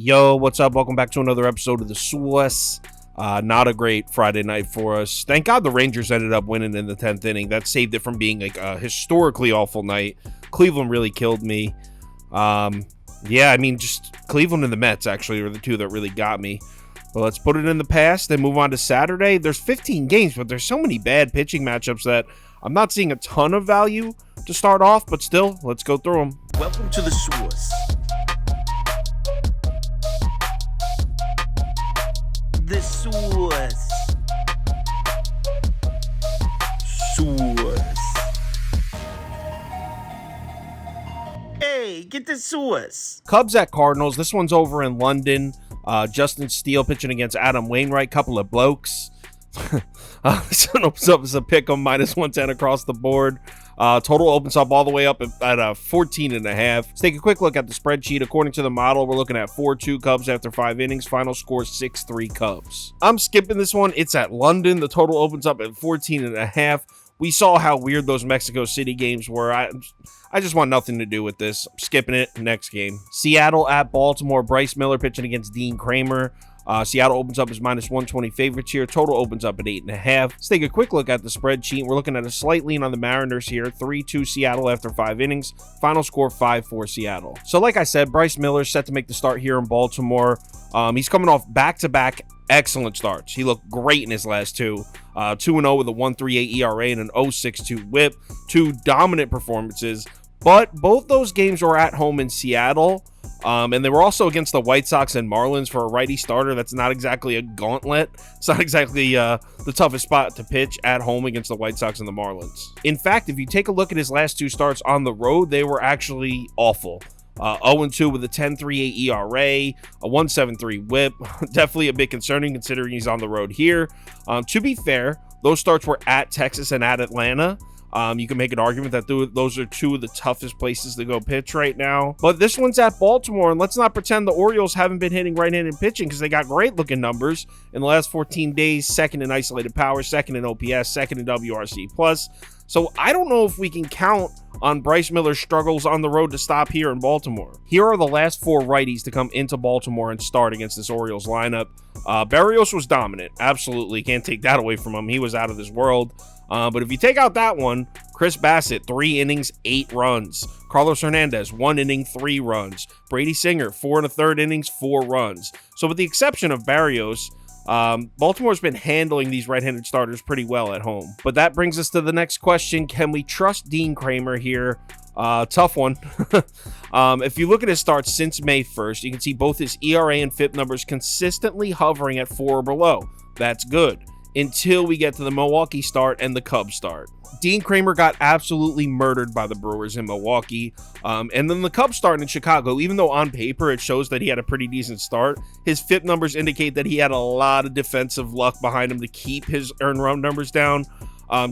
Yo, what's up? Welcome back to another episode of the Swiss. Not a great Friday night for us. Thank God the Rangers ended up winning in the 10th inning. That saved it from being like a historically awful night. Cleveland really killed me. Just Cleveland and the Mets actually were the two that really got me. But let's put it in the past and move on to Saturday. There's 15 games, but there's so many bad pitching matchups that I'm not seeing a ton of value to start off, but still, let's go through them. Welcome to the Swiss. The Swiss. Hey, get the Swiss. Cubs at Cardinals. This one's over in London. Justin Steele pitching against Adam Wainwright. Couple of blokes. This one opens up as a pick on -110 across the board. Total opens up all the way up at 14.5. Let's take a quick look at the spreadsheet. According to the model, we're looking at 4-2 Cubs after 5 innings. Final score 6-3 Cubs. I'm skipping this one. It's at London. The total opens up at 14.5. We saw how weird those Mexico City games were. I just want nothing to do with this. I'm skipping it. Next game. Seattle at Baltimore. Bryce Miller pitching against Dean Kramer. Seattle opens up as -120 favorites here. Total opens up at 8.5. Let's take a quick look at the spreadsheet. We're looking at a slight lean on the Mariners here. 3-2 Seattle after 5 innings. Final score 5-4 Seattle. So like I said, Bryce Miller set to make the start here in Baltimore. He's coming off back-to-back excellent starts. He looked great in his last two. 2-0 with a 1.38 ERA and an 0.62 whip. Two dominant performances. But both those games were at home in Seattle. And they were also against the White Sox and Marlins. For a righty starter, that's not exactly a gauntlet. It's not exactly the toughest spot to pitch at home against the White Sox and the Marlins. In fact, if you take a look at his last two starts on the road, they were actually awful. 0-2 with a 10.38 ERA, a 1.73 whip. Definitely a bit concerning considering he's on the road here. To be fair, those starts were at Texas and at Atlanta. You can make an argument that those are two of the toughest places to go pitch right now. But this one's at Baltimore, and let's not pretend the Orioles haven't been hitting right-handed pitching because they got great-looking numbers in the last 14 days. Second in isolated power, second in OPS, second in WRC+. So I don't know if we can count on Bryce Miller's struggles on the road to stop here in Baltimore. Here are the last 4 righties to come into Baltimore and start against this Orioles lineup. Berrios was dominant. Absolutely. Can't take that away from him. He was out of this world. But if you take out that one, Chris Bassett, 3 innings, 8 runs. Carlos Hernandez, 1 inning, 3 runs. Brady Singer, 4 1/3 innings, 4 runs. So with the exception of Berrios, Baltimore's been handling these right-handed starters pretty well at home. But that brings us to the next question. Can we trust Dean Kramer here? Tough one. If you look at his starts since May 1st, you can see both his ERA and FIP numbers consistently hovering at 4 or below. That's good. Until we get to the Milwaukee start and the Cubs start. Dean Kramer got absolutely murdered by the Brewers in Milwaukee. And then the Cubs start in Chicago. Even though on paper it shows that he had a pretty decent start, his FIP numbers indicate that he had a lot of defensive luck behind him to keep his earned run numbers down.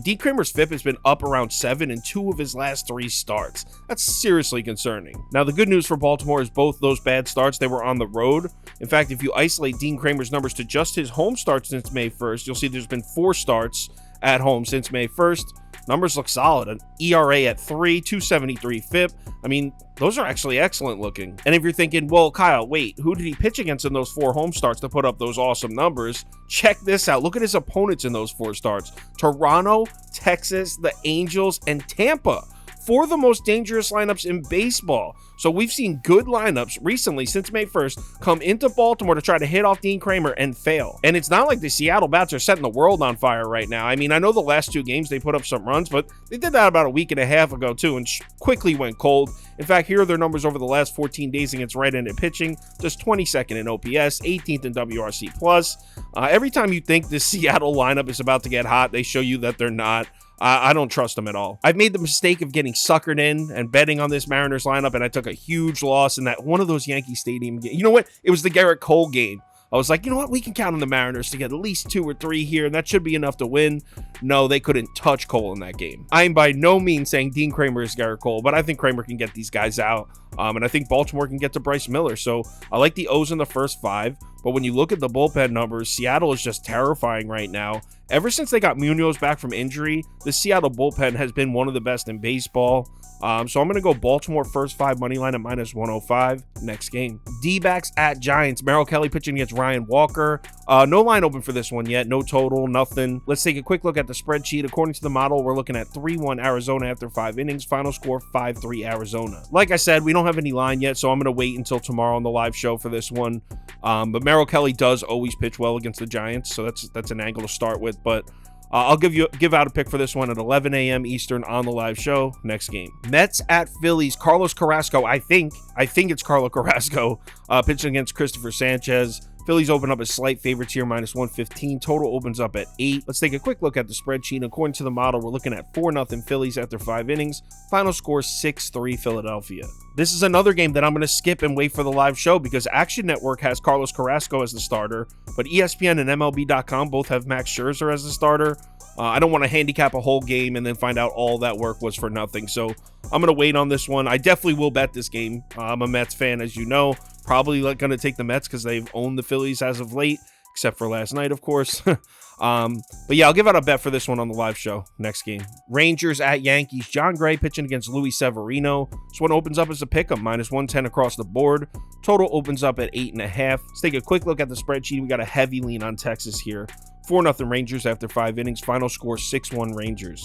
Dean Kramer's FIP has been up around 7 in 2 of his last 3 starts. That's seriously concerning. Now, the good news for Baltimore is both those bad starts, they were on the road. In fact, if you isolate Dean Kramer's numbers to just his home starts since May 1st, you'll see there's been 4 starts at home since May 1st. Numbers look solid. An ERA at 3, 2.73 FIP. I mean, those are actually excellent looking. And if you're thinking, well, Kyle, wait, who did he pitch against in those 4 home starts to put up those awesome numbers? Check this out. Look at his opponents in those 4 starts. Toronto, Texas, the Angels, and Tampa. 4 of the most dangerous lineups in baseball. So we've seen good lineups recently since May 1st come into Baltimore to try to hit off Dean Kramer and fail. And it's not like the Seattle Bats are setting the world on fire right now. I mean, I know the last 2 games they put up some runs, but they did that about a week and a half ago too and quickly went cold. In fact, here are their numbers over the last 14 days against right-handed pitching. Just 22nd in OPS, 18th in WRC+. Every time you think this Seattle lineup is about to get hot, they show you that they're not. I don't trust them at all. I've made the mistake of getting suckered in and betting on this Mariners lineup, and I took a huge loss in that one of those Yankee Stadium games. You know what? It was the Garrett Cole game. I was like, you know what? We can count on the Mariners to get at least 2 or 3 here, and that should be enough to win. No, they couldn't touch Cole in that game. I'm by no means saying Dean Kramer is Garrett Cole, but I think Kramer can get these guys out, and I think Baltimore can get to Bryce Miller. So I like the O's in the first 5, but when you look at the bullpen numbers, Seattle is just terrifying right now, Ever since they got Munoz back from injury, the Seattle bullpen has been one of the best in baseball. So I'm going to go Baltimore first 5 money line at -105 next game. D-backs at Giants. Merrill Kelly pitching against Ryan Walker. No line open for this one yet. No total, nothing. Let's take a quick look at the spreadsheet. According to the model, we're looking at 3-1 Arizona after 5 innings. Final score 5-3 Arizona. Like I said, we don't have any line yet, so I'm going to wait until tomorrow on the live show for this one. But Merrill Kelly does always pitch well against the Giants, so that's an angle to start with. But I'll give out a pick for this one at 11 a.m. Eastern on the live show next game. Mets at Phillies. Carlos Carrasco, I think it's Carlos Carrasco, pitching against Christopher Sanchez. Phillies open up as slight favorites here, -115. Total opens up at 8. Let's take a quick look at the spreadsheet. According to the model, we're looking at 4-0 Phillies after 5 innings. Final score 6-3 Philadelphia. This is another game that I'm going to skip and wait for the live show because Action Network has Carlos Carrasco as the starter, but ESPN and MLB.com both have Max Scherzer as the starter. I don't want to handicap a whole game and then find out all that work was for nothing. So I'm going to wait on this one. I definitely will bet this game. I'm a Mets fan, as you know. Probably going to take the Mets because they've owned the Phillies as of late, except for last night, of course. But yeah, I'll give out a bet for this one on the live show next game. Rangers at Yankees. John Gray pitching against Luis Severino. This one opens up as a pick'em, -110 across the board. Total opens up at 8.5. Let's take a quick look at the spreadsheet. We got a heavy lean on Texas here. 4-0 Rangers after 5 innings. Final score 6-1 Rangers.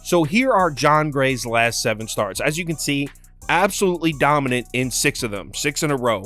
So here are John Gray's last 7 starts. As you can see, absolutely dominant in 6 of them, 6 in a row.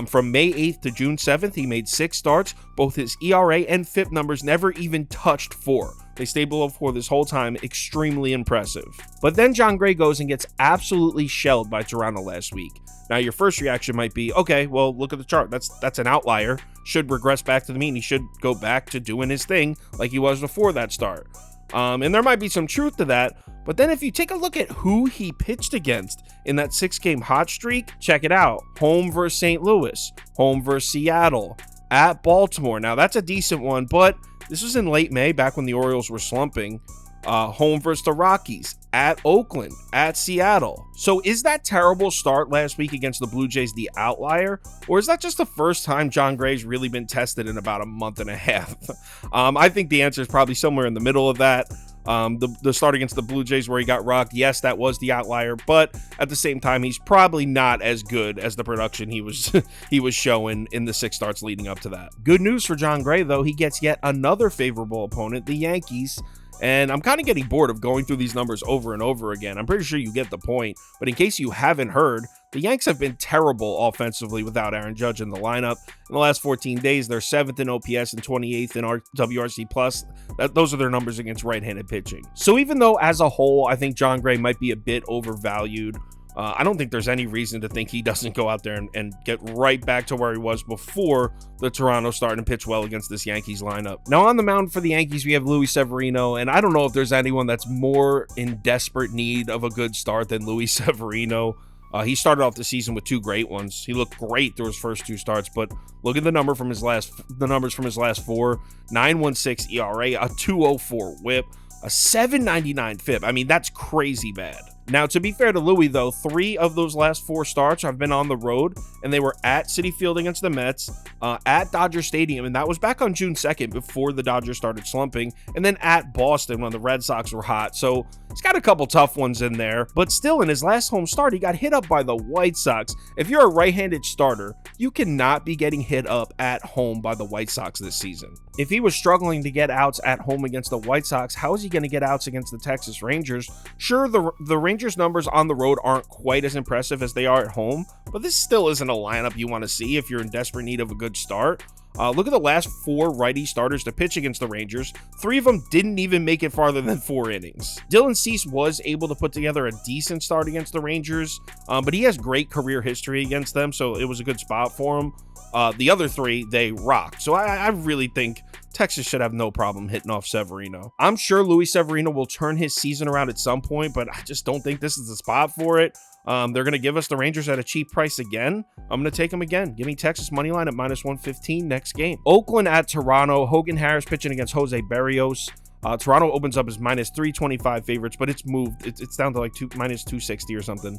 From May 8th to June 7th, he made 6 starts. Both his ERA and FIP numbers never even touched 4. They stayed below 4 this whole time. Extremely impressive. But then John Gray goes and gets absolutely shelled by Toronto last week. Now, your first reaction might be, okay, well, look at the chart. That's an outlier. Should regress back to the mean. He should go back to doing his thing like he was before that start. And there might be some truth to that. But then if you take a look at who he pitched against in that 6-game hot streak, check it out. Home versus St. Louis, home versus Seattle, at Baltimore. Now, that's a decent one, but this was in late May, back when the Orioles were slumping. Home versus the Rockies, at Oakland, at Seattle. So is that terrible start last week against the Blue Jays the outlier? Or is that just the first time John Gray's really been tested in about a month and a half? I think the answer is probably somewhere in the middle of that. The start against the Blue Jays where he got rocked, yes, that was the outlier, but at the same time, he's probably not as good as the production he was he was showing in the 6 starts leading up to that. Good news for John Gray, though. He gets yet another favorable opponent, the Yankees. And I'm kind of getting bored of going through these numbers over and over again. I'm pretty sure you get the point. But in case you haven't heard, the Yanks have been terrible offensively without Aaron Judge in the lineup. In the last 14 days, they're 7th in OPS and 28th in WRC+. Those are their numbers against right-handed pitching. So even though as a whole, I think John Gray might be a bit overvalued, I don't think there's any reason to think he doesn't go out there and get right back to where he was before the Toronto started and pitch well against this Yankees lineup. Now on the mound for the Yankees, we have Luis Severino, and I don't know if there's anyone that's more in desperate need of a good start than Luis Severino. He started off the season with 2 great ones. He looked great through his first 2 starts, but look at the numbers from his last 4: 9.16 ERA, a 2.04 WHIP, a 7.99 FIP. I mean, that's crazy bad. Now, to be fair to Louis, though, 3 of those last 4 starts have been on the road, and they were at Citi Field against the Mets, at Dodger Stadium, and that was back on June 2nd before the Dodgers started slumping, and then at Boston when the Red Sox were hot. So he's got a couple tough ones in there, but still, in his last home start, he got hit up by the White Sox. If you're a right-handed starter, you cannot be getting hit up at home by the White Sox this season. If he was struggling to get outs at home against the White Sox, how is he going to get outs against the Texas Rangers? Sure, the Rangers numbers on the road aren't quite as impressive as they are at home, but this still isn't a lineup you want to see if you're in desperate need of a good start. Look at the last 4 righty starters to pitch against the Rangers. 3 of them didn't even make it farther than 4 innings. Dylan Cease was able to put together a decent start against the Rangers, but he has great career history against them, so it was a good spot for him. The other 3, they rocked. So I really think Texas should have no problem hitting off Severino. I'm sure Luis Severino will turn his season around at some point, but I just don't think this is the spot for it. They're going to give us the Rangers at a cheap price again. I'm going to take them again. Give me Texas moneyline at -115 next game. Oakland at Toronto. Hogan Harris pitching against Jose Berrios. Toronto opens up as -325 favorites, but it's moved. It's down to like -260 or something.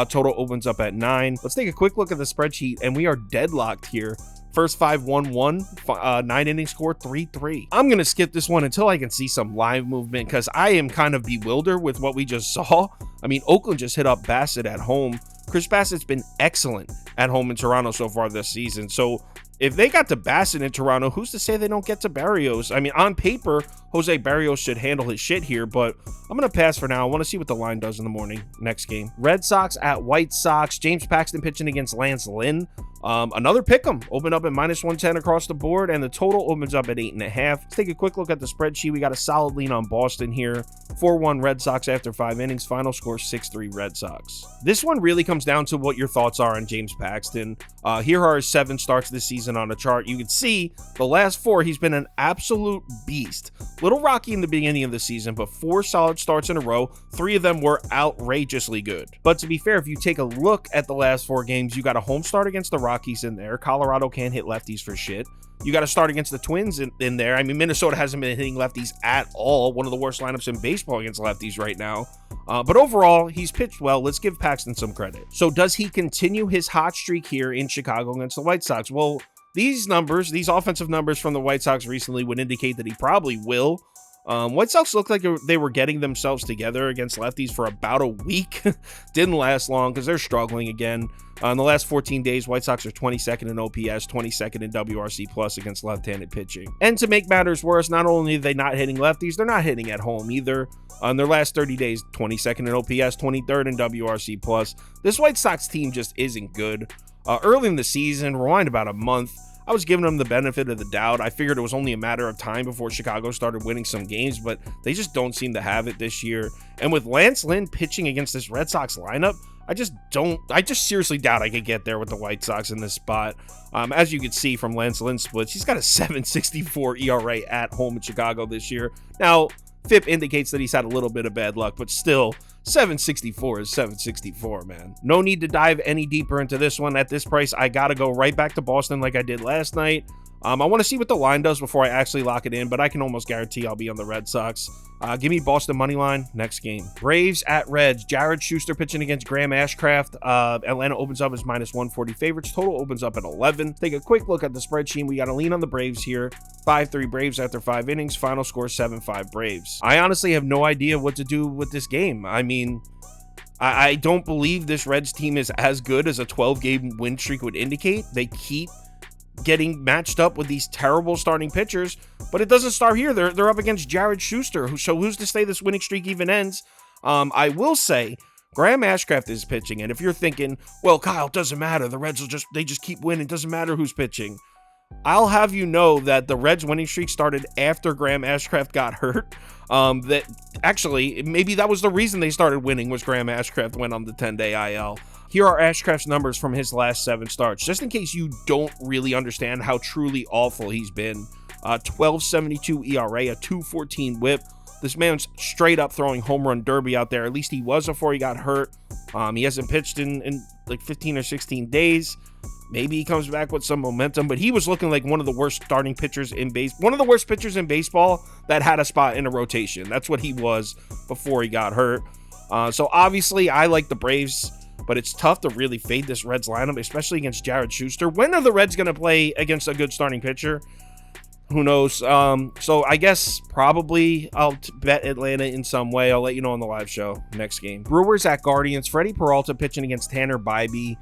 Total opens up at 9. Let's take a quick look at the spreadsheet, and we are deadlocked here. First 5 1-1, 9-inning score 3-3. I'm going to skip this one until I can see some live movement because I am kind of bewildered with what we just saw. I mean, Oakland just hit up Bassett at home. Chris Bassett's been excellent at home in Toronto so far this season. So if they got to Bassett in Toronto, who's to say they don't get to Barrios? I mean, on paper, Jose Barrios should handle his shit here, but I'm going to pass for now. I want to see what the line does in the morning. Next game. Red Sox at White Sox. James Paxton pitching against Lance Lynn. Another pick'em. Open up at -110 across the board, and the total opens up at 8.5. Let's take a quick look at the spreadsheet. We got a solid lean on Boston here. 4-1 Red Sox after 5 innings. Final score 6-3 Red Sox. This one really comes down to what your thoughts are on James Paxton. Here are his 7 starts this season on a chart. You can see the last 4, he's been an absolute beast. Little rocky in the beginning of the season, but 4 solid starts in a row. 3 of them were outrageously good. But to be fair, if you take a look at the last 4 games, you got a home start against the Rockies in there. Colorado can't hit lefties for shit. You got to start against the Twins in there. I mean, Minnesota hasn't been hitting lefties at all. One of the worst lineups in baseball against lefties right now. But overall, he's pitched well. Let's give Paxton some credit. So does he continue his hot streak here in Chicago against the White Sox? Well, these numbers, these offensive numbers from the White Sox recently would indicate that he probably will. White Sox looked like they were getting themselves together against lefties for about a week. Didn't last long because they're struggling again. In the last 14 days, White Sox are 22nd in OPS, 22nd in WRC plus against left-handed pitching. And to make matters worse, not only are they not hitting lefties, they're not hitting at home either. On their last 30 days, 22nd in OPS, 23rd in WRC plus. This White Sox team just isn't good. Early in the season, rewind about a month, I was giving them the benefit of the doubt. I figured it was only a matter of time before Chicago started winning some games, but they just don't seem to have it this year. And with Lance Lynn pitching against this Red Sox lineup, I just seriously doubt I could get there with the White Sox in this spot. As you can see from Lance Lynn's splits, he's got a 7.64 ERA at home in Chicago this year. Now, FIP indicates that he's had a little bit of bad luck, but still, 764 is 764, man. No need to dive any deeper into this one. At this price, I gotta go right back to Boston like I did last night. I want to see what the line does before I actually lock it in, but I can almost guarantee I'll be on the Red Sox. Give me Boston money line. Next game. Braves at Reds. Jared Schuster pitching against Graham Ashcraft. Atlanta opens up as -140 favorites. Total opens up at 11. Take a quick look at the spreadsheet. We got a lean on the Braves here. 5-3 Braves after 5 innings. Final score 7-5 Braves. I honestly have no idea what to do with this game. I mean, I don't believe this Reds team is as good as a 12-game win streak would indicate. They keep getting matched up with these terrible starting pitchers, but it doesn't start here. They're up against Jared Schuster, so who's to say this winning streak even ends? I will say Graham Ashcraft is pitching, and if you're thinking, well, Kyle, it doesn't matter, the Reds they just keep winning, it doesn't matter who's pitching, I'll have you know that the Reds winning streak started after Graham Ashcraft got hurt. That actually, maybe that was the reason they started winning, was Graham Ashcraft went on the 10-day IL. Here are Ashcraft's numbers from his last 7 starts, just in case you don't really understand how truly awful he's been. 12.72 ERA, a 2.14 whip. This man's straight up throwing home run derby out there. At least he was before he got hurt. He hasn't pitched in like 15 or 16 days. Maybe he comes back with some momentum, but he was looking like one of the worst starting pitchers in one of the worst pitchers in baseball that had a spot in a rotation. That's what he was before he got hurt. So obviously I like the Braves, but it's tough to really fade this Reds lineup, especially against Jared Schuster. When are the Reds going to play against a good starting pitcher? Who knows? So I guess probably I'll bet Atlanta in some way. I'll let you know on the live show. Next game. Brewers at Guardians. Freddie Peralta pitching against Tanner Bybee.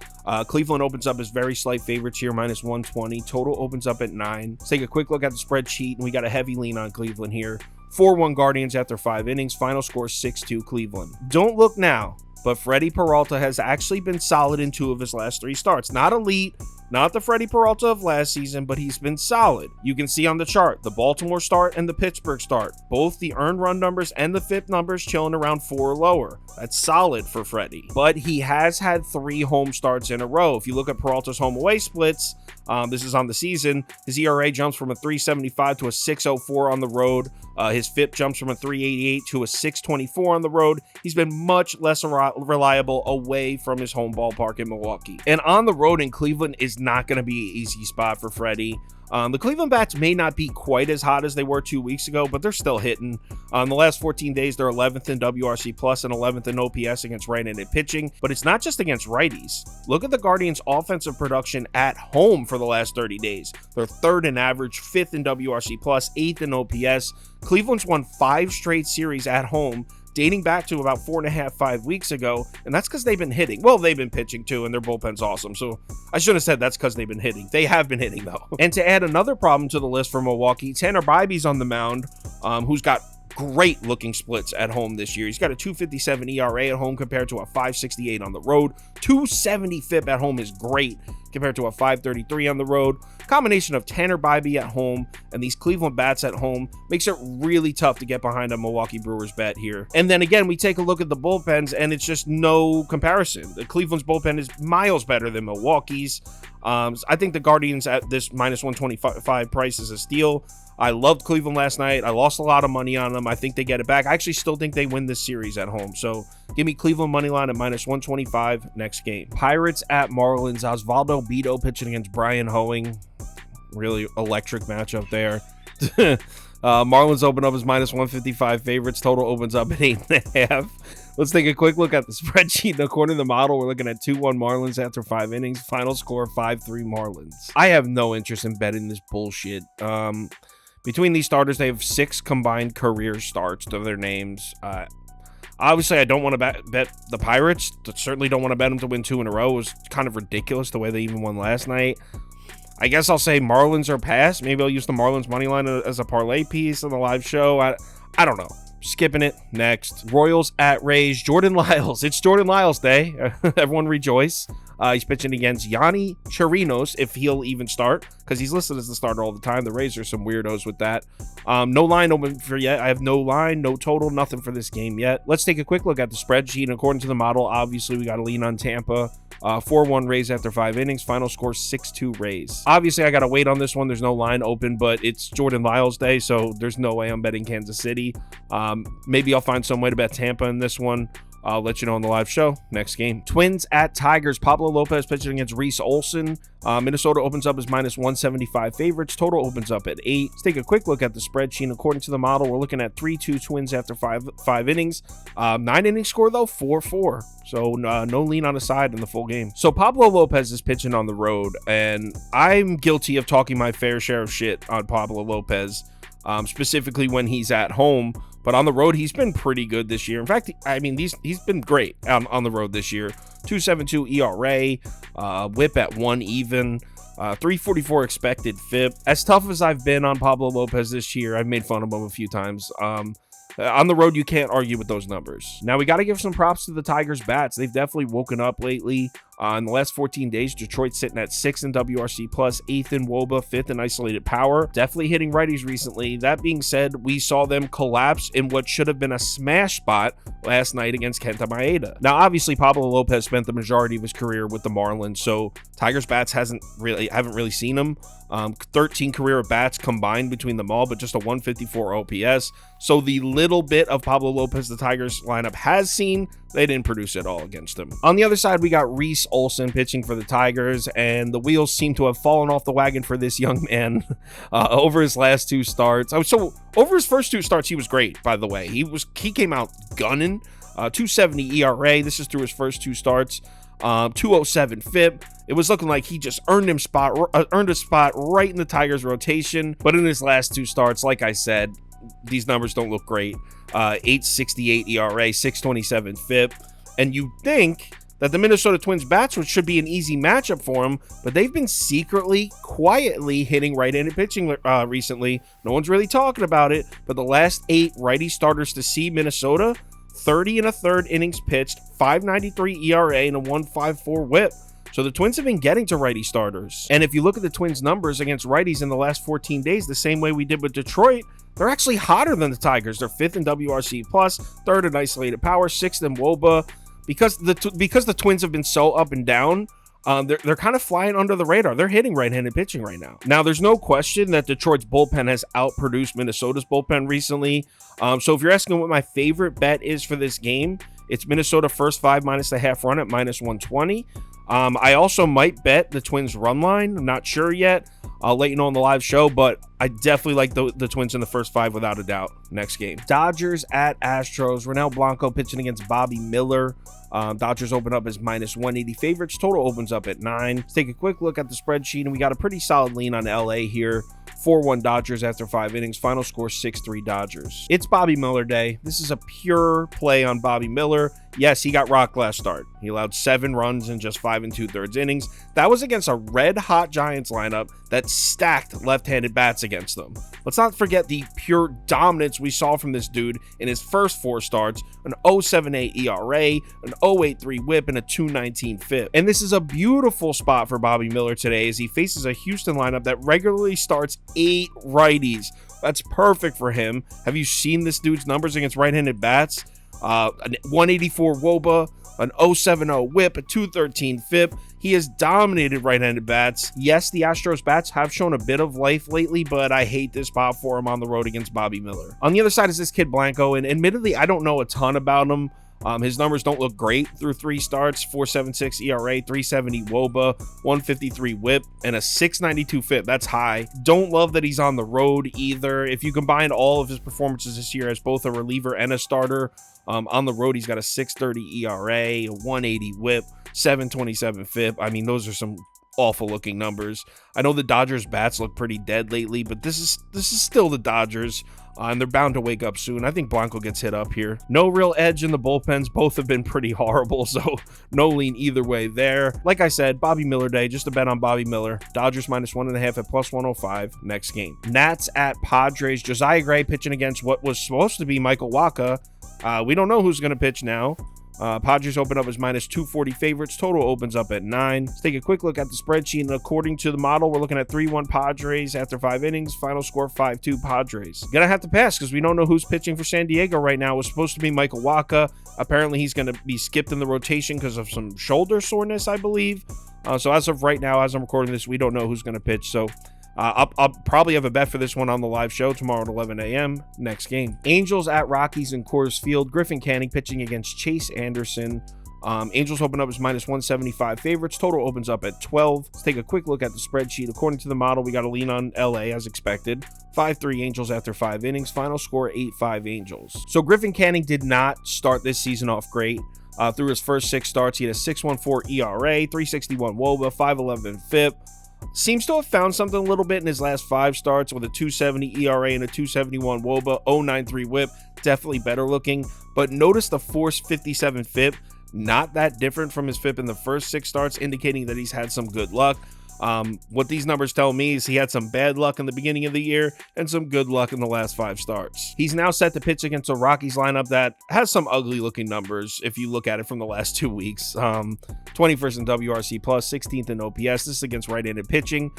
Cleveland opens up as very slight favorites here, -120. Total opens up at 9. Let's take a quick look at the spreadsheet, and we got a heavy lean on Cleveland here. 4-1 Guardians after 5 innings. Final score 6-2 Cleveland. Don't look now, but Freddie Peralta has actually been solid in 2 of his last 3 starts. Not elite, not the Freddie Peralta of last season, but he's been solid. You can see on the chart, the Baltimore start and the Pittsburgh start. Both the earned run numbers and the FIP numbers chilling around 4 or lower. That's solid for Freddie. But he has had 3 home starts in a row. If you look at Peralta's home away splits, this is on the season, his ERA jumps from a 3.75 to a 6.04 on the road. His FIP jumps from a 3.88 to a 6.24 on the road. He's been much less reliable away from his home ballpark in Milwaukee. And on the road in Cleveland is is not going to be an easy spot for Freddie. The Cleveland Bats may not be quite as hot as they were 2 weeks ago, but they're still hitting. In the last 14 days, they're 11th in WRC plus and 11th in OPS against right-handed pitching. But it's not just against righties. Look at the Guardians' offensive production at home for the last 30 days. They're 3rd in average, 5th in WRC plus, 8th in OPS. Cleveland's won 5 straight series at home, dating back to about 4.5, 5 weeks ago, and that's because they've been hitting. Well, they've been pitching too, and their bullpen's awesome, so I shouldn't have said that's because they've been hitting. They have been hitting, though. And to add another problem to the list for Milwaukee, Tanner Bybee's on the mound, who's got great looking splits at home this year. He's got a 2.57 ERA at home compared to a 5.68 on the road. 2.70 FIP at home is great compared to a 5.33 on the road. Combination of Tanner Bybee at home and these Cleveland Bats at home makes it really tough to get behind a Milwaukee Brewers bat here. And then again, we take a look at the bullpens and it's just no comparison. The Cleveland's bullpen is miles better than Milwaukee's. I think the Guardians at this minus 125 price is a steal. I loved Cleveland last night. I lost a lot of money on them. I think they get it back. I actually still think they win this series at home. So give me Cleveland money line at minus 125 next game. Pirates at Marlins. Osvaldo Bido pitching against Brian Hoeing. Really electric matchup there. Marlins open up as minus 155 favorites. Total opens up at 8.5. Let's take a quick look at the spreadsheet. According to the model, we're looking at 2-1 Marlins after 5 innings. Final score 5-3 Marlins. I have no interest in betting this bullshit. Between these starters, they have 6 combined career starts to their names. Obviously, I don't want to bet the Pirates. Certainly don't want to bet them to win 2 in a row. It was kind of ridiculous the way they even won last night. I guess I'll say Marlins are pass. Maybe I'll use the Marlins money line as a parlay piece on the live show. I don't know. Skipping it. Next. Royals at Rays. Jordan Lyles. It's Jordan Lyles day. Everyone rejoice. He's pitching against Yanni Chirinos, if he'll even start, because he's listed as the starter all the time. The Rays are some weirdos with that. No line open for yet. I have no line, no total, nothing for this game yet. Let's take a quick look at the spreadsheet. And according to the model, obviously, we got to lean on Tampa. 4-1 Rays after 5 innings. Final score 6-2 Rays. Obviously, I got to wait on this one. There's no line open, but it's Jordan Lyles day, so there's no way I'm betting Kansas City. Maybe I'll find some way to bet Tampa in this one. I'll let you know on the live show. Next game. Twins at Tigers. Pablo Lopez pitching against Reese Olson. Minnesota opens up as minus 175 favorites. Total opens up at 8. Let's take a quick look at the spreadsheet. According to the model, we're looking at 3-2 Twins after five innings. 9-inning score, though, 4-4. So no lean on the side in the full game. So Pablo Lopez is pitching on the road, and I'm guilty of talking my fair share of shit on Pablo Lopez, specifically when he's at home. But on the road, he's been pretty good this year. In fact, I mean, he's been great on the road this year. 2.72 ERA, whip at 1 even, 3.44 expected FIP. As tough as I've been on Pablo Lopez this year, I've made fun of him a few times. On the road, you can't argue with those numbers. Now, we got to give some props to the Tigers bats. They've definitely woken up lately. In the last 14 days, Detroit's sitting at 6th in WRC+, 8th in WOBA, 5th in isolated power. Definitely hitting righties recently. That being said, we saw them collapse in what should have been a smash spot last night against Kenta Maeda. Now, obviously, Pablo Lopez spent the majority of his career with the Marlins, so Tigers bats haven't really seen him. 13 career bats combined between them all, but just a 154 OPS. So the little bit of Pablo Lopez the Tigers lineup has seen, they didn't produce it all against him. On the other side, we got Reese Olson pitching for the Tigers, and the wheels seem to have fallen off the wagon for this young man over his last 2 starts. So over his first 2 starts, he was great, by the way. He came out gunning. 2.70 ERA. This is through his first 2 starts. 2.07 FIP. It was looking like he just earned a spot right in the Tigers rotation. But in his last 2 starts, like I said, these numbers don't look great. 8.68 ERA, 6.27 FIP. And you think that the Minnesota Twins bats should be an easy matchup for him, but they've been secretly, quietly hitting right-handed pitching recently. No one's really talking about it, but the last 8 righty starters to see Minnesota, 30 1/3 innings pitched, 5.93 ERA, and a 1.54 whip. So the Twins have been getting to righty starters. And if you look at the Twins' numbers against righties in the last 14 days, the same way we did with Detroit, they're actually hotter than the Tigers. They're 5th in WRC+, 3rd in isolated power, 6th in WOBA. Because the Twins have been so up and down, they're kind of flying under the radar. They're hitting right-handed pitching right now. Now, there's no question that Detroit's bullpen has outproduced Minnesota's bullpen recently. So if you're asking what my favorite bet is for this game, It's Minnesota first 5 minus the half run at minus 120. I also might bet the Twins run line. I'm not sure yet. I'll let you know on the live show, but I definitely like the Twins in the first 5 without a doubt. Next game. Dodgers at Astros. Ronel Blanco pitching against Bobby Miller. Dodgers open up as minus 180 favorites. Total opens up at 9. Let's take a quick look at the spreadsheet, and we got a pretty solid lean on LA here. 4-1 Dodgers after 5 innings. Final score 6-3 Dodgers. It's Bobby Miller day. This is a pure play on Bobby Miller. Yes, he got rocked last start. He allowed 7 runs in just 5 2/3 innings. That was against a red-hot Giants lineup that stacked left-handed bats against them. Let's not forget the pure dominance we saw from this dude in his first 4 starts, an 0.78 ERA, an 0.83 whip, and a 2.19 FIP. And this is a beautiful spot for Bobby Miller today as he faces a Houston lineup that regularly starts 8 righties. That's perfect for him. Have you seen this dude's numbers against right-handed bats? An 184 WOBA, an 070 whip, a 213 FIP. He has dominated right-handed bats. Yes, the Astros bats have shown a bit of life lately, but I hate this spot for him on the road against Bobby Miller. On the other side is this kid Blanco, and admittedly, I don't know a ton about him. His numbers don't look great through 3 starts, 4.76 ERA, 370 WOBA, 153 whip, and a 692 FIP. That's high. Don't love that he's on the road either. If you combine all of his performances this year as both a reliever and a starter, on the road, he's got a 630 ERA, a 180 whip, 727 FIP. I mean, those are some awful looking numbers. I know the Dodgers bats look pretty dead lately, but this is still the Dodgers. And they're bound to wake up soon. I think Blanco gets hit up here. No real edge in the bullpens. Both have been pretty horrible, so no lean either way there. Like I said, Bobby Miller day. Just a bet on Bobby Miller. Dodgers minus 1.5 at plus 105. Next game. Nats at Padres. Josiah Gray pitching against what was supposed to be Michael Wacha. We don't know who's going to pitch now. Padres open up as minus 240 favorites. Total opens up at 9. Let's take a quick look at the spreadsheet. And according to the model, we're looking at 3-1 Padres after 5 innings. Final score 5-2 Padres. Gonna have to pass because we don't know who's pitching for San Diego right now. It was supposed to be Michael Wacha. Apparently, he's going to be skipped in the rotation because of some shoulder soreness, I believe. So as of right now, as I'm recording this, we don't know who's going to pitch. So I'll probably have a bet for this one on the live show tomorrow at 11 a.m. Next game. Angels at Rockies in Coors Field. Griffin Canning pitching against Chase Anderson. Angels open up as minus 175 favorites. Total opens up at 12. Let's take a quick look at the spreadsheet. According to the model, we got to lean on LA as expected. 5-3 Angels after 5 innings. Final score 8-5 Angels. So Griffin Canning did not start this season off great. Through his first 6 starts, he had a 6.14 ERA, 361 WOBA, 511 FIP. Seems to have found something a little bit in his last 5 starts with a 270 ERA and a 271 WOBA, 093 whip. Definitely better looking. But notice the forced 57 FIP. Not that different from his FIP in the first 6 starts, indicating that he's had some good luck. What these numbers tell me is he had some bad luck in the beginning of the year and some good luck in the last 5 starts. He's now set to pitch against a Rockies lineup that has some ugly looking numbers if you look at it from the last 2 weeks. 21st in WRC+, 16th in OPS. This is against right-handed pitching.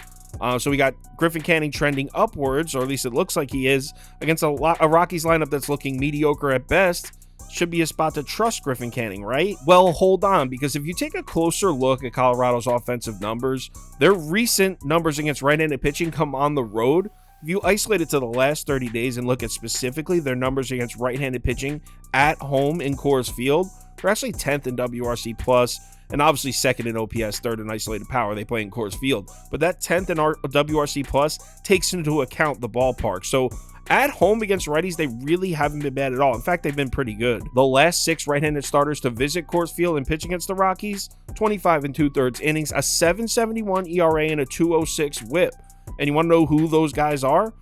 So we got Griffin Canning trending upwards, or at least it looks like he is, against a Rockies lineup that's looking mediocre at best. Should be a spot to trust Griffin Canning, right? Well, hold on, because if you take a closer look at Colorado's offensive numbers, their recent numbers against right-handed pitching come on the road. If you isolate it to the last 30 days and look at specifically their numbers against right-handed pitching at home in Coors Field, they're actually 10th in WRC+, and obviously 2nd in OPS, 3rd in isolated power. They play in Coors Field. But that 10th in WRC+ takes into account the ballpark. So at home against righties, they really haven't been bad at all. In fact, they've been pretty good. The last 6 right-handed starters to visit Coors Field and pitch against the Rockies, 25 2/3 innings, a 771 ERA, and a 206 whip. And you want to know who those guys are?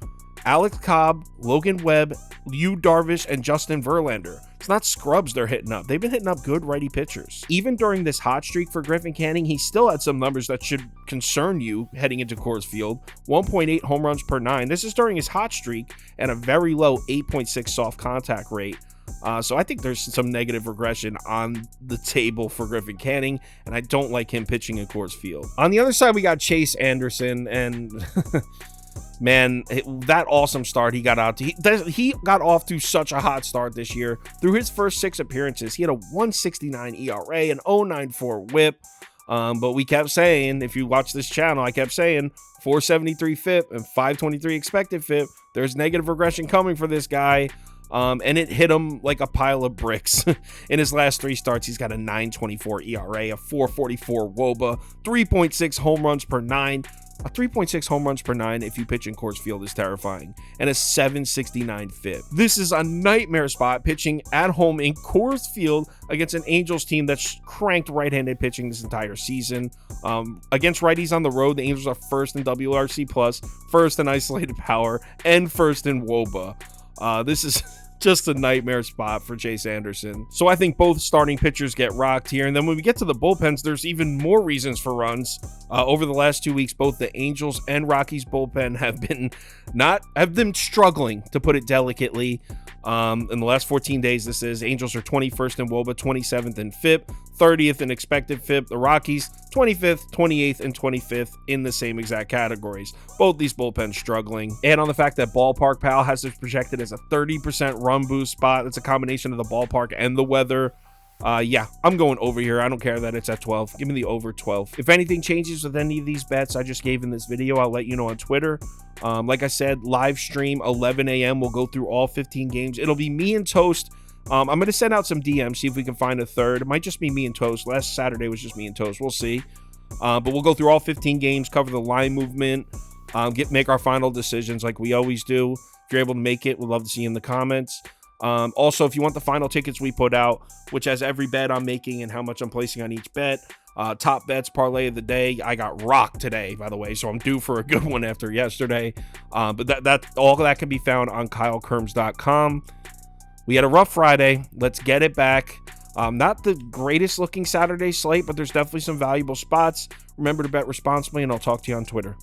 Alex Cobb, Logan Webb, Yu Darvish, and Justin Verlander. It's not scrubs they're hitting up. They've been hitting up good righty pitchers. Even during this hot streak for Griffin Canning, he still had some numbers that should concern you heading into Coors Field. 1.8 home runs per 9. This is during his hot streak and a very low 8.6 soft contact rate. So I think there's some negative regression on the table for Griffin Canning, and I don't like him pitching in Coors Field. On the other side, we got Chase Anderson, and man, that awesome start he got out to. He got off to such a hot start this year. Through his first 6 appearances, he had a 169 ERA, an 094 whip. But we kept saying, if you watch this channel, I kept saying 473 FIP and 523 expected FIP. There's negative regression coming for this guy. And it hit him like a pile of bricks. In his last 3 starts, he's got a 9.24 ERA, a 4.44 WOBA, 3.6 home runs per 9. A 3.6 home runs per 9 if you pitch in Coors Field is terrifying, and a 7.69 FIP. This is a nightmare spot pitching at home in Coors Field against an Angels team that's cranked right-handed pitching this entire season. Against righties on the road, the Angels are first in WRC+, first in isolated power, and first in WOBA. This is just a nightmare spot for Chase Anderson. So I think both starting pitchers get rocked here. And then when we get to the bullpens, there's even more reasons for runs. Over the last 2 weeks, both the Angels and Rockies bullpen have been struggling, to put it delicately. In the last 14 days, this is Angels are 21st in WOBA, 27th in FIP, 30th in expected FIP. The Rockies 25th, 28th, and 25th in the same exact categories. Both these bullpens struggling. And on the fact that Ballpark Pal has this projected as a 30% run boost spot. That's a combination of the ballpark and the weather. Yeah, I'm going over here. I don't care that it's at 12. Give me the over 12. If anything changes with any of these bets I just gave in this video, I'll let you know on Twitter. Like I said, live stream 11 a.m. We'll go through all 15 games. It'll be me and Toast. I'm going to send out some DMs, see if we can find a third. It might just be me and Toast. Last Saturday was just me and Toast. We'll see. But we'll go through all 15 games, cover the line movement, make our final decisions like we always do. If you're able to make it, we'd love to see you in the comments. Also, if you want the final tickets we put out, which has every bet I'm making and how much I'm placing on each bet, top bets parlay of the day. I got rocked today, by the way, so I'm due for a good one after yesterday. But that all of that can be found on KyleKirms.com. We had a rough Friday. Let's get it back. Not the greatest looking Saturday slate, but there's definitely some valuable spots. Remember to bet responsibly, and I'll talk to you on Twitter.